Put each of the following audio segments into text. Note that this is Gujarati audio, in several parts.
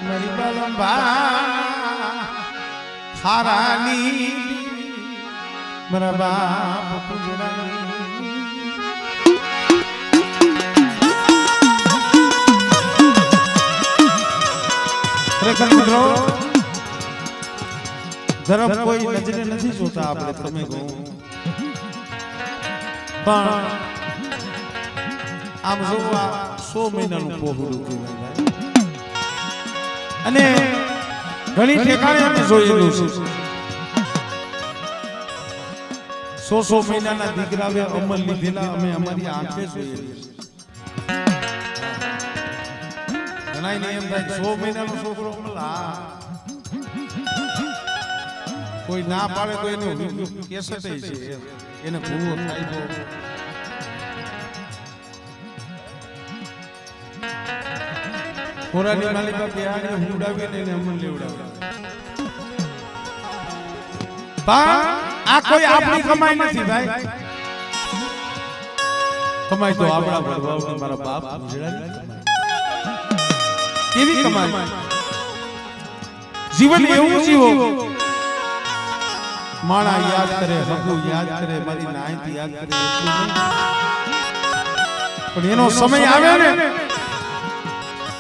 મારી બાલંબા ખારાની મારા બાપ પૂજરાની ખરેખર મિત્રો ધર્મ કોઈ નજરે નથી જોતા આપણે તમે કહો પણ આમ જોવા 100 મહિનાનું પોહડું કહેવાય અને ઘણી ઠેકાણે અમે જોયેલું છે 100 મહિનાના દીકરાએ અમલ લીધેલા અમે અમારી આંખે જોયેલી છે ઘણાને એમ થાય 100 મહિનાનો છોકરો અમલ કોઈ ના પાડે તો એનો કેસેટ છે એને ભૂવો થાય તો ખોરાની માલિકા બેહાડી હુડાવીને એને અમલ લેવડાવે આ કોઈ આપણી કમાઈ નથી ભાઈ કમાઈ તો આપણા ભગવાન મારા બાપ ગુજરાતી કેવી કમાઈ જીવન એવું જીવો માણા યાદ કરે હગુ યાદ કરે મારી નાયતી યાદ કરે પણ એનો સમય આવે ને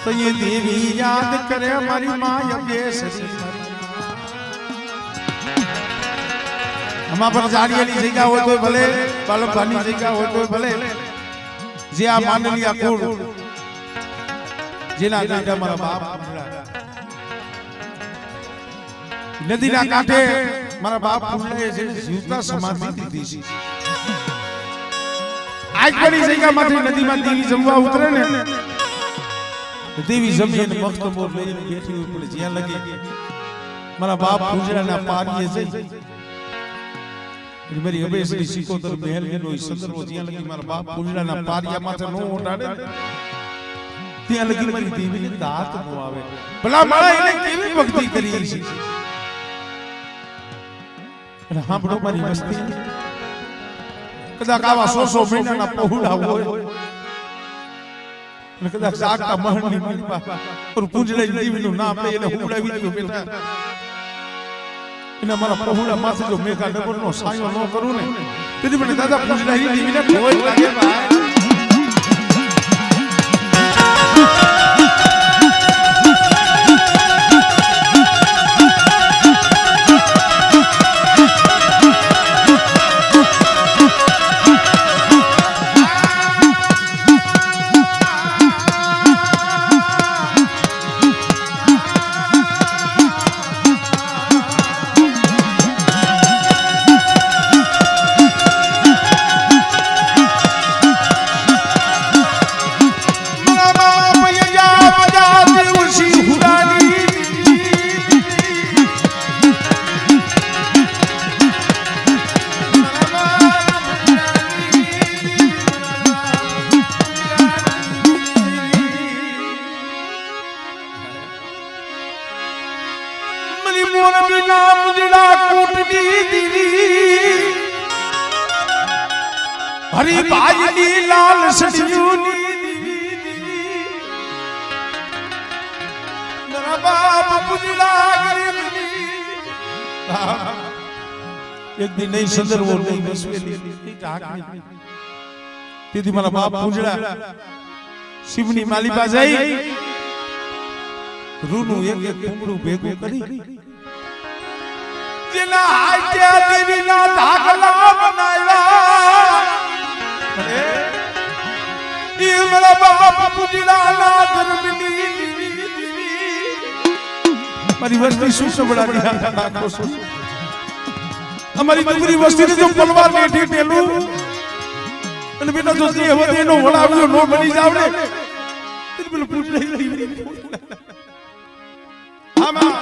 તો એ દેવી યાદ કરે મારી માં યજ્ઞેશ્વરી અમા પર જાડીની જગ્યા હોય તો ભલે બાલકવાની જગ્યા હોય તો ભલે જે આ માંડલિયા કુળ જેના કાંઠે મારા બાપ નદીના કાંઠે મારા બાપ પુણ્યએ જે જીવતા સમાધિ દીધી છે આજ બની જગ્યામાંથી નદીમાં દેવી જમવા ઉતરે ને દેવી જમીને મસ્ત મોર લઈને બેઠી હોય પણ જ્યાં લગે મારા બાપ પૂજરાના પારીએ જઈ मेरी हवेली सिकोतर महल नो संदर्भ ज्યાં લગી મારા બાપ પૂજરાના પારિયા માથે નો ઓટાડે ત્યાં લગી મારી દેવીને દાંત નો આવે ભલા મારા એને કેવી ભક્તિ કરી છે અને સાંભળો મારી વસ્તી કદાચ આવા 100 મહિનાના પહોળા હોય અને કદાચ સાકતા મહણની માલિકા પર પૂજરાની દેવીનું નામ લઈ એને હુડાવી દીધું બેટા इना मारा पहुड़ा माथे जो मेका डबर नो सायो नो करू ने तेरी बने दादा पूजना ही देवी ने कोई लागे भाई हरी बाजनी लाल सड़ियोनी मेरा बाप पुजला गरीबनी एक दिन नहीं संदर वो नहीं बसवेली टाकनी તેથી મારા બાપ પૂજડા શિવની માલિકા જઈ રૂનું એક એક કુંબડું ભેગું કરી જેના હાથે દેવીના ધાગલા બનાવ્યા मेरा बाप पूजला ना धर्मनी हमारी वस्ती सुसो बड़ा दिया नाखो सो हमारी पूरी वस्ती ने जो पलवार बैठी टेलू અને બેટા જો તે હવે એનો વડાવ્યો નો બની જાવડે તે પેલો પૂછ લઈ આમાં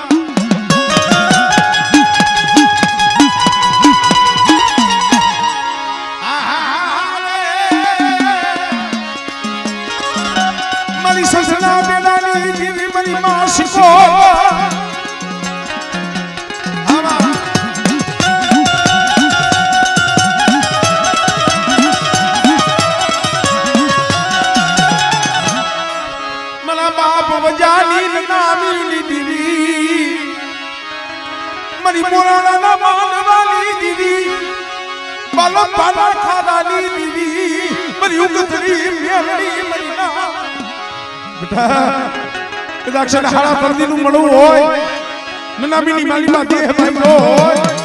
ससना बेलानी दीदी मरी मासी को मला बाप वजानी नामी મારી મોરાણાના માનવાની દીદી બાલો બાલા ખારાની દીદી મારી ઉગતરી મેલડી મરીના બેટા કદાચ હાડા પરદીનું મળવું હોય નનામીની માલીમાં દેહ ભાઈનો હોય